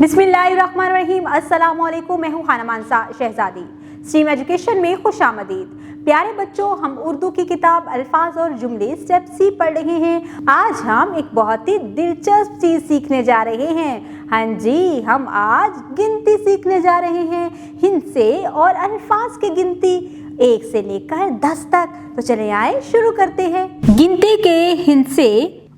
बिस्मिल्लाहिर्रहमानिर्रहीम। अस्सलाम वालेकुम। मैं हूँ खाना मानसा शहजादी। स्ट्रीम एजुकेशन में खुशामदीद। प्यारे बच्चों, हम उर्दू की किताब अल्फाज और जुमले स्टेप सी पढ़ रहे हैं। आज हम एक बहुत ही दिलचस्प चीज़ सीखने जा रहे हैं। हाँ जी, हम आज गिनती सीखने जा रहे हैं। हिंसे और अल्फाज की गिनती 1 से लेकर 10 तक। तो चले आए शुरू करते हैं। गिनती के हिंसे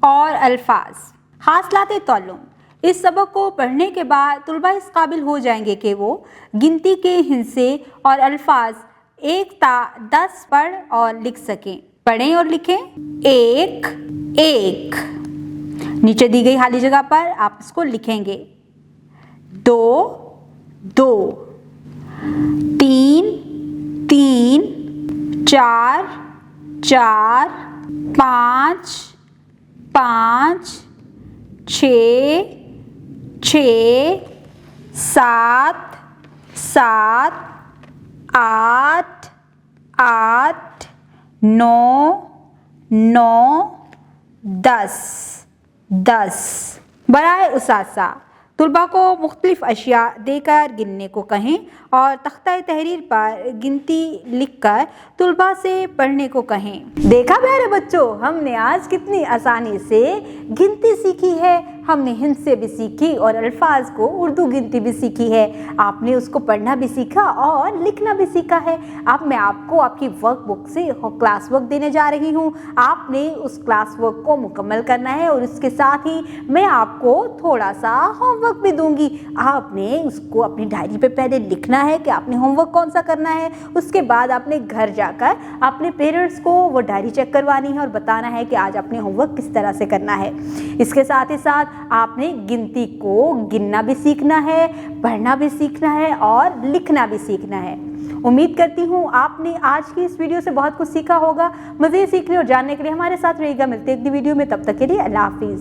और अल्फाज। हासिलाते तौलुम। इस सबक को पढ़ने के बाद तुलबा इस काबिल हो जाएंगे कि वो गिनती के हिंसे और अल्फाज 1 ता 10 पढ़ और लिख सकें। पढ़ें और लिखें। 1 1, नीचे दी गई खाली जगह पर आप इसको लिखेंगे। 2 2, 3 3, 4 4, 5 5, 6 6, 7 7, 8 8, 9 9, 10 10। बराए उसासा तुलबा को मुख्तलिफ अशिया देकर गिनने को कहें और तख्ता तहरीर पर गिनती लिखकर तुलबा से पढ़ने को कहें। देखा प्यारे बच्चों, हमने आज कितनी आसानी से गिनती सीखी है। हमने हिंसे भी सीखी और अल्फाज को उर्दू गिनती भी सीखी है। आपने उसको पढ़ना भी सीखा और लिखना भी सीखा है। अब मैं आपको आपकी वर्कबुक से क्लास वर्क देने जा रही हूँ। आपने उस क्लास वर्क को मुकम्मल करना है और इसके साथ ही मैं आपको थोड़ा सा होमवर्क भी दूंगी। आपने उसको अपनी डायरी पे पहले लिखना है कि आपने होमवर्क कौन सा करना है। उसके बाद आपने घर जाकर अपने पेरेंट्स को वो डायरी चेक करवानी है और बताना है कि आज आपने होमवर्क किस तरह से करना है। इसके साथ ही साथ आपने गिनती को गिनना भी सीखना है, पढ़ना भी सीखना है और लिखना भी सीखना है। उम्मीद करती हूँ आपने आज की इस वीडियो से बहुत कुछ सीखा होगा। मज़ीद सीखने और जानने के लिए हमारे साथ रहिएगा। मिलते हैं अगली वीडियो में, तब तक के लिए अल्लाह हाफिज़।